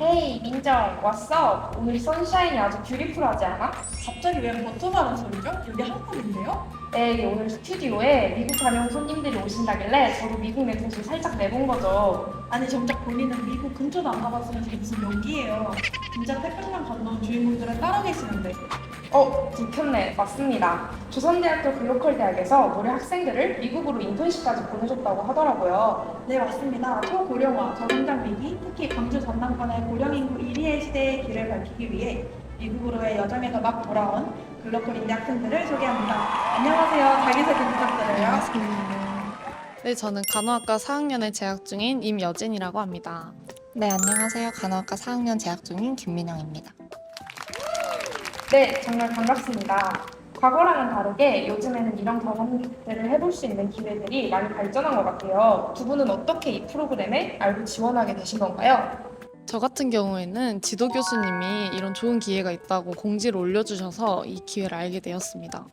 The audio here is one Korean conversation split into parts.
헤이 민정, 왔어? 오늘 선샤인이 아주 뷰티풀하지 않아? 갑자기 왜 버터가란 소리죠? 여기 한국인데요? 에이, 오늘 스튜디오에 미국 다녀온 손님들이 오신다길래 저도 미국 냄새 살짝 내본 거죠. 아니 정작 본인은 미국 근처도 안 가봤으면서 무슨 연기예요. 진짜 태평양 건너온 주인공들은 따로 계시는데. 들켰네. 맞습니다. 조선대학교 글로컬 대학에서 무려 학생들을 미국으로 인턴십까지 보내줬다고 하더라고요. 네 맞습니다. 초고령화, 저성장 위기, 특히 광주 전남권의 고령 인구 1위의 시대의 길을 밝히기 위해 미국으로의 여정에서 막 돌아온 글로컬 인재 학생들을 소개합니다. 안녕하세요. 자기소개 부탁드려요. 네, 저는 간호학과 4학년에 재학 중인 임여진이라고 합니다. 네, 안녕하세요. 간호학과 4학년 재학 중인 김민영입니다. 네, 정말 반갑습니다. 과거랑은 다르게 요즘에는 이런 경험들을 해볼 수 있는 기회들이 많이 발전한 것 같아요. 두 분은 어떻게 이 프로그램에 알고 지원하게 되신 건가요? 저 같은 경우에는 지도 교수님이 이런 좋은 기회가 있다고 공지를 올려주셔서 이 기회를 알게 되었습니다.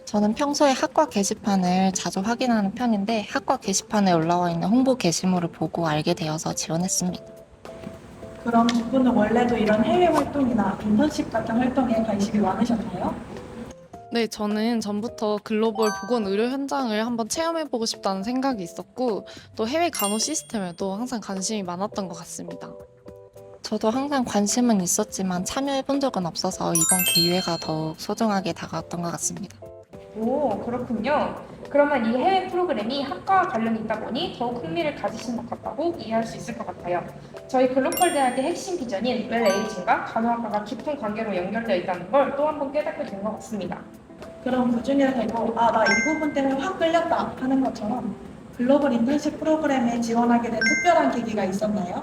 저는 평소에 학과 게시판을 자주 확인하는 편인데 학과 게시판에 올라와 있는 홍보 게시물을 보고 알게 되어서 지원했습니다. 그럼 두 분은 원래도 이런 해외 활동이나 인턴십 같은 활동에 관심이 많으셨나요? 네, 저는 전부터 글로벌 보건 의료 현장을 한번 체험해보고 싶다는 생각이 있었고 또 해외 간호 시스템에도 항상 관심이 많았던 것 같습니다. 저도 항상 관심은 있었지만 참여해본 적은 없어서 이번 기회가 더욱 소중하게 다가왔던 것 같습니다. 오, 그렇군요. 그러면 이 해외 프로그램이 학과와 관련이 있다 보니 더욱 흥미를 가지신 것 같다고 이해할 수 있을 것 같아요. 저희 글로컬 대학의 핵심 비전인 웰 에이징과 간호학과가 깊은 관계로 연결되어 있다는 걸 또 한 번 깨닫게 된 것 같습니다. 그럼 그 중에서도 나 이 부분 때문에 확 끌렸다 하는 것처럼 글로벌 인턴십 프로그램에 지원하게 된 특별한 계기가 있었나요?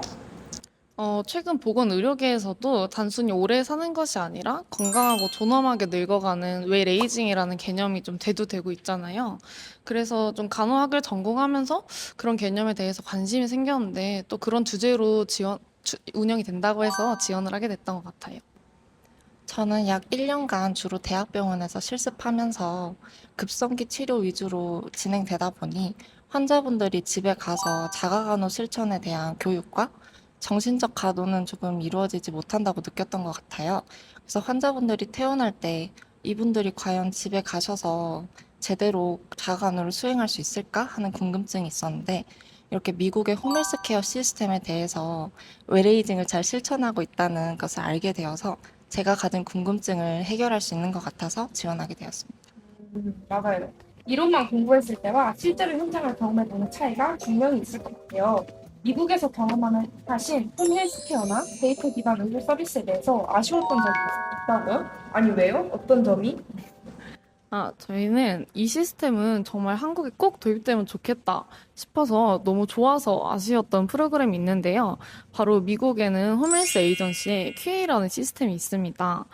최근 보건 의료계에서도 단순히 오래 사는 것이 아니라 건강하고 존엄하게 늙어가는 웰에이징이라는 개념이 좀 대두되고 있잖아요. 그래서 좀 간호학을 전공하면서 그런 개념에 대해서 관심이 생겼는데 또 그런 주제로 운영이 된다고 해서 지원을 하게 됐던 것 같아요. 저는 약 1년간 주로 대학병원에서 실습하면서 급성기 치료 위주로 진행되다 보니 환자분들이 집에 가서 자가간호 실천에 대한 교육과 정신적 가도는 조금 이루어지지 못한다고 느꼈던 것 같아요. 그래서 환자분들이 퇴원할 때 이분들이 과연 집에 가셔서 제대로 자가간호를 수행할 수 있을까 하는 궁금증이 있었는데 이렇게 미국의 홈헬스케어 시스템에 대해서 웰에이징을 잘 실천하고 있다는 것을 알게 되어서 제가 가진 궁금증을 해결할 수 있는 것 같아서 지원하게 되었습니다. 맞아요. 이론만 공부했을 때와 실제로 현장을 경험해보는 차이가 분명히 있을 것 같아요. 미국에서 하신 홈헬스케어나 데이터 기반 의료 서비스에 대해서 아쉬웠던 점이 있다고요? 아니 왜요? 어떤 점이? 저희는 이 시스템은 정말 한국에 꼭 도입되면 좋겠다 싶어서 너무 좋아서 아쉬웠던 프로그램이 있는데요. 바로 미국에는 홈헬스 에이전시에 QA라는 시스템이 있습니다.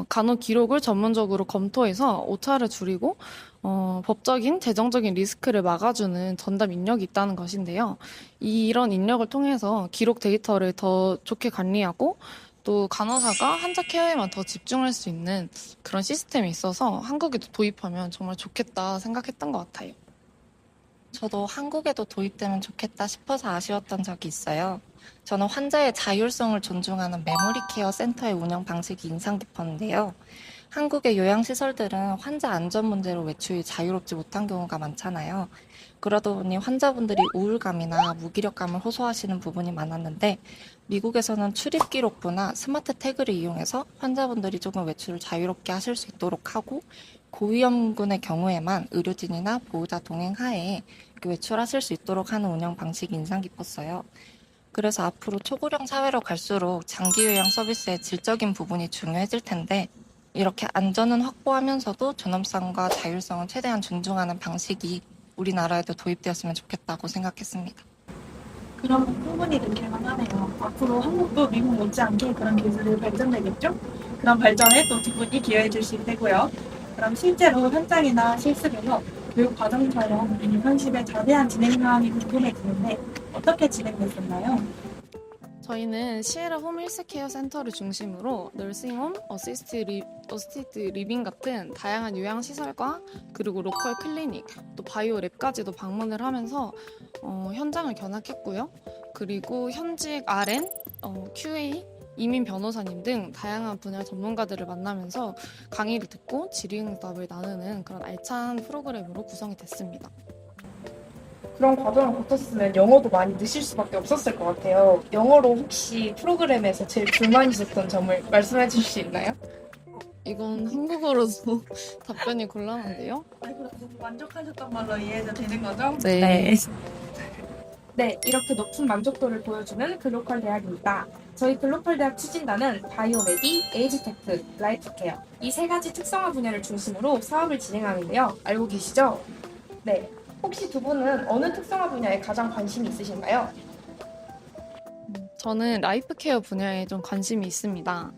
간호 기록을 전문적으로 검토해서 오차를 줄이고 법적인, 재정적인 리스크를 막아주는 전담 인력이 있다는 것인데요. 이런 인력을 통해서 기록 데이터를 더 좋게 관리하고 또 간호사가 환자 케어에만 더 집중할 수 있는 그런 시스템이 있어서 한국에도 도입하면 정말 좋겠다 생각했던 것 같아요. 저도 한국에도 도입되면 좋겠다 싶어서 아쉬웠던 적이 있어요. 저는 환자의 자율성을 존중하는 메모리 케어 센터의 운영 방식이 인상 깊었는데요. 한국의 요양시설들은 환자 안전 문제로 외출이 자유롭지 못한 경우가 많잖아요. 그러다 보니 환자분들이 우울감이나 무기력감을 호소하시는 부분이 많았는데 미국에서는 출입 기록부나 스마트 태그를 이용해서 환자분들이 조금 외출을 자유롭게 하실 수 있도록 하고 고위험군의 경우에만 의료진이나 보호자 동행 하에 외출하실 수 있도록 하는 운영 방식이 인상 깊었어요. 그래서 앞으로 초고령 사회로 갈수록 장기 요양 서비스의 질적인 부분이 중요해질 텐데 이렇게 안전은 확보하면서도 존엄성과 자율성을 최대한 존중하는 방식이 우리나라에도 도입되었으면 좋겠다고 생각했습니다. 그럼 충분히 느낄만 하네요. 앞으로 한국도 미국 못지않게 그런 기술이 발전되겠죠? 그런 발전에 또 두 분이 기여해 주실 테고요. 그럼 실제로 현장이나 실습에서 교육 과정처럼 인턴십의 자세한 진행 상황이 궁금해지는데 어떻게 진행됐었나요? 저희는 시에라 홈 헬스케어 센터를 중심으로 널싱홈, 어시스티드 리빙 같은 다양한 요양시설과 그리고 로컬 클리닉, 또 바이오 랩까지도 방문을 하면서 현장을 견학했고요. 그리고 현직 RN, QA, 이민 변호사님 등 다양한 분야 전문가들을 만나면서 강의를 듣고 질의응답을 나누는 그런 알찬 프로그램으로 구성이 됐습니다. 그런 과정을 거쳤으면 영어도 많이 느실 수밖에 없었을 것 같아요. 영어로 혹시 프로그램에서 제일 불만이셨던 점을 말씀해 주실 수 있나요? 이건 한국어로도 답변이 곤란한데요. 그래서 만족하셨던 걸로 이해해도 되는 거죠? 네. 네, 이렇게 높은 만족도를 보여주는 글로컬 대학입니다. 저희 글로컬 대학 추진단은 바이오메디, 에이지테크, 라이프케어 이 세 가지 특성화 분야를 중심으로 사업을 진행하는데요. 알고 계시죠? 네. 혹시 두 분은 어느 특성화 분야에 가장 관심이 있으신가요? 저는 라이프 케어 분야에 좀 관심이 있습니다.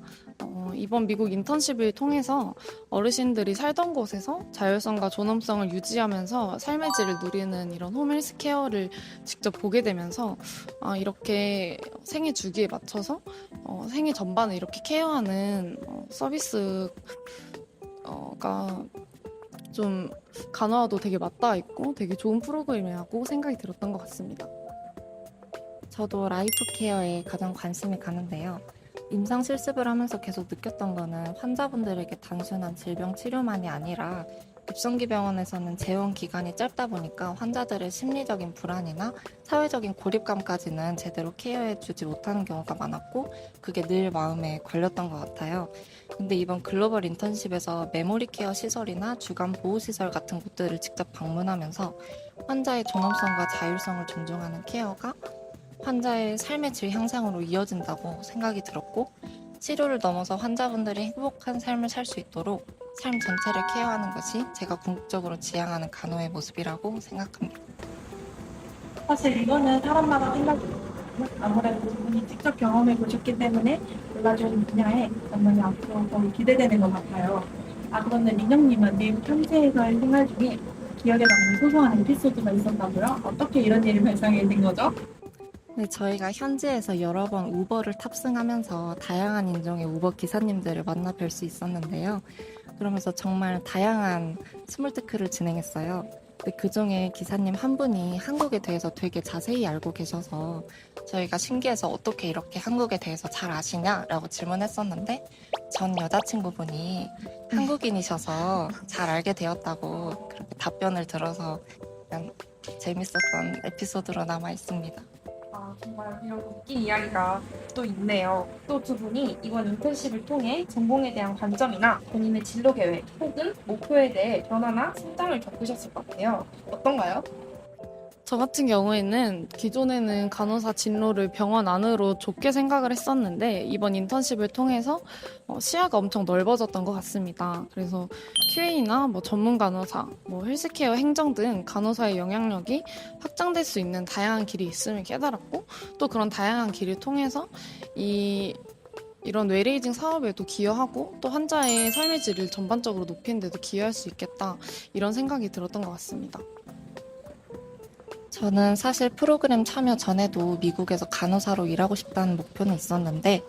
이번 미국 인턴십을 통해서 어르신들이 살던 곳에서 자율성과 존엄성을 유지하면서 삶의 질을 누리는 이런 홈헬스 케어를 직접 보게 되면서 이렇게 생애 주기에 맞춰서 생애 전반을 이렇게 케어하는 서비스가 좀 간호와도 되게 맞닿아 있고 되게 좋은 프로그램이라고 생각이 들었던 것 같습니다. 저도 라이프 케어에 가장 관심이 가는데요. 임상 실습을 하면서 계속 느꼈던 거는 환자분들에게 단순한 질병 치료만이 아니라 급성기 병원에서는 재원 기간이 짧다 보니까 환자들의 심리적인 불안이나 사회적인 고립감까지는 제대로 케어해주지 못하는 경우가 많았고 그게 늘 마음에 걸렸던 것 같아요. 근데 이번 글로벌 인턴십에서 메모리 케어 시설이나 주간 보호 시설 같은 곳들을 직접 방문하면서 환자의 존엄성과 자율성을 존중하는 케어가 환자의 삶의 질 향상으로 이어진다고 생각이 들었고 치료를 넘어서 환자분들이 행복한 삶을 살 수 있도록 삶 전체를 케어하는 것이 제가 궁극적으로 지향하는 간호의 모습이라고 생각합니다. 사실 이거는 사람마다 생각이 있거든요. 아무래도 두 분이 직접 경험해 보셨기 때문에 골라준 분야에 정말 앞으로 더 기대되는 것 같아요. 그런데 민영님은 미국 현지에서의 생활 중에 기억에 남는 소소한 에피소드가 있었다고요? 어떻게 이런 일이 발생이 된 거죠? 네, 저희가 현지에서 여러 번 우버를 탑승하면서 다양한 인종의 우버 기사님들을 만나 뵐 수 있었는데요. 그러면서 정말 다양한 스몰 토크를 진행했어요. 근데 그중에 기사님 한 분이 한국에 대해서 되게 자세히 알고 계셔서 저희가 신기해서 어떻게 이렇게 한국에 대해서 잘 아시냐라고 질문했었는데 전 여자친구분이 한국인이셔서 잘 알게 되었다고 그렇게 답변을 들어서 약간 재밌었던 에피소드로 남아 있습니다. 정말 이런 웃긴 이야기가 또 있네요. 또 두 분이 이번 인턴십을 통해 전공에 대한 관점이나 본인의 진로 계획 혹은 목표에 대해 변화나 성장을 겪으셨을 것 같아요. 어떤가요? 저 같은 경우에는 기존에는 간호사 진로를 병원 안으로 좁게 생각을 했었는데 이번 인턴십을 통해서 시야가 엄청 넓어졌던 것 같습니다. 그래서 QA나 전문 간호사, 헬스케어 행정 등 간호사의 영향력이 확장될 수 있는 다양한 길이 있음을 깨달았고 또 그런 다양한 길을 통해서 이런 뇌레이징 사업에도 기여하고 또 환자의 삶의 질을 전반적으로 높이는 데도 기여할 수 있겠다 이런 생각이 들었던 것 같습니다. 저는 사실 프로그램 참여 전에도 미국에서 간호사로 일하고 싶다는 목표는 있었는데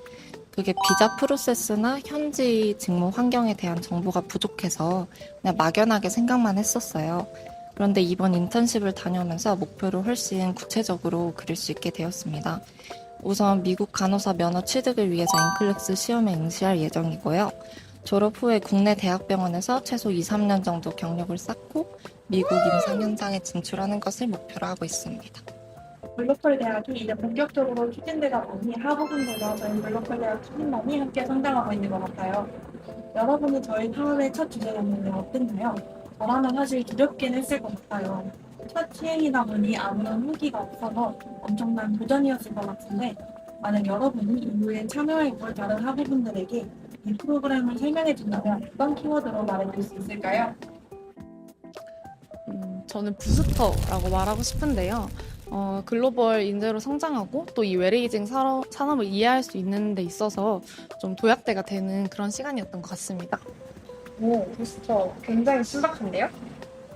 그게 비자 프로세스나 현지 직무 환경에 대한 정보가 부족해서 그냥 막연하게 생각만 했었어요. 그런데 이번 인턴십을 다녀오면서 목표를 훨씬 구체적으로 그릴 수 있게 되었습니다. 우선 미국 간호사 면허 취득을 위해서 NCLEX 시험에 응시할 예정이고요. 졸업 후에 국내 대학병원에서 최소 2, 3년 정도 경력을 쌓고 미국 임상 현장에 진출하는 것을 목표로 하고 있습니다. 글로컬 대학이 이제 본격적으로 추진되다 보니 하부분들과 저희 글로컬 대학 추진단이 함께 성장하고 있는 것 같아요. 여러분은 저희 사업의 첫 주제였는데 어땠나요? 저라면 사실 두렵긴 했을 것 같아요. 첫 시행이다 보니 아무런 후기가 없어서 엄청난 도전이었을 것 같은데 만약 여러분이 이후에 참여해볼 다른 하부분들에게 이 프로그램을 설명해 준다면 어떤 키워드로 말해줄 수 있을까요? 저는 부스터라고 말하고 싶은데요. 글로벌 인재로 성장하고 또 이 웨레이징 산업을 이해할 수 있는 데 있어서 좀 도약대가 되는 그런 시간이었던 것 같습니다. 오, 부스터 굉장히 신박한데요?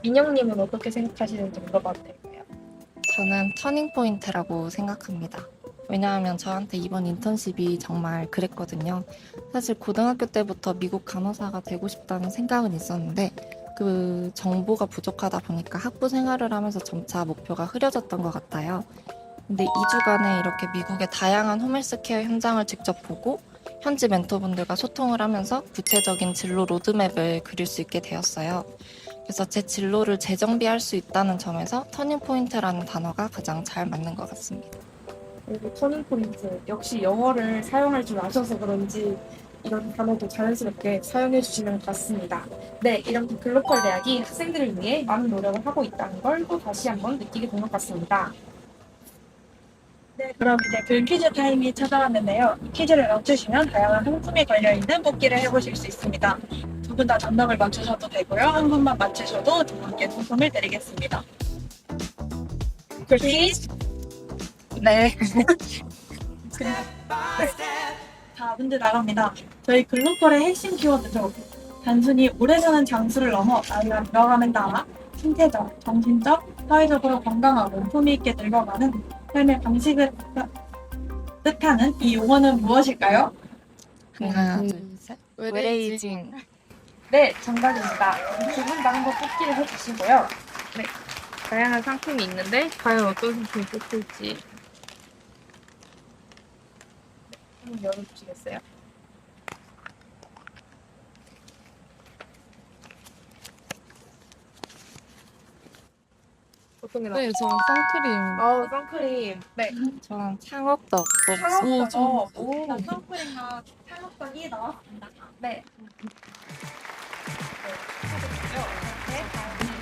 민영님은 어떻게 생각하시는지 물어봐도 될까요? 저는 터닝 포인트라고 생각합니다. 왜냐하면 저한테 이번 인턴십이 정말 그랬거든요. 사실 고등학교 때부터 미국 간호사가 되고 싶다는 생각은 있었는데 그 정보가 부족하다 보니까 학부 생활을 하면서 점차 목표가 흐려졌던 것 같아요. 근데 2주간에 이렇게 미국의 다양한 홈헬스 케어 현장을 직접 보고 현지 멘토분들과 소통을 하면서 구체적인 진로 로드맵을 그릴 수 있게 되었어요. 그래서 제 진로를 재정비할 수 있다는 점에서 터닝포인트라는 단어가 가장 잘 맞는 것 같습니다. 그리고 터닝포인트 역시 영어를 사용할 줄 아셔서 그런지 이런 단어도 자연스럽게 사용해 주시는 것 같습니다. 네, 이렇게 글로컬 대학이 학생들을 위해 많은 노력을 하고 있다는 걸 또 다시 한번 느끼게 된 것 같습니다. 네, 그럼 이제 글 퀴즈 타임이 찾아왔는데요. 이 퀴즈를 맞추시면 다양한 상품이 걸려있는 뽑기를 해보실 수 있습니다. 두 분 다 정답을 맞추셔도 되고요. 한 분만 맞추셔도 두 분께 상품을 드리겠습니다. 글 퀴즈? 네. 자, 문제 나갑니다. 저희 글로컬의 핵심 키워드죠. 단순히 오래 사는 장수를 넘어 나이가 들어감에 따라 신체적, 정신적, 사회적으로 건강하고 품위 있게 늙어가는 삶의 방식을 뜻하는 이 용어는 무엇일까요? 하나, 둘, 셋. 웰에이징. 네, 정답입니다. 두 분 다 한번 뽑기를 해주시고요. 네, 다양한 상품이 있는데 과연 어떤 상품이 뽑힐지 한번 열어주시겠어요? 어떤 게 네, 저 선크림. 선크림. 네. 저는 창업떡. 창업떡. 오, 선크림과 탈모떡이 나왔습니다. 네.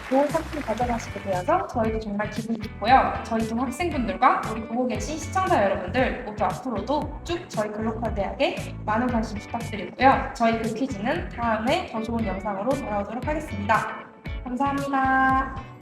좋은 상품 가져가시게 되어서 저희도 정말 기분 좋고요. 저희 중 학생분들과 우리 보고 계신 시청자 여러분들 모두 앞으로도 쭉 저희 글로컬 대학에 많은 관심 부탁드리고요. 저희 그 퀴즈는 다음에 더 좋은 영상으로 돌아오도록 하겠습니다. 감사합니다.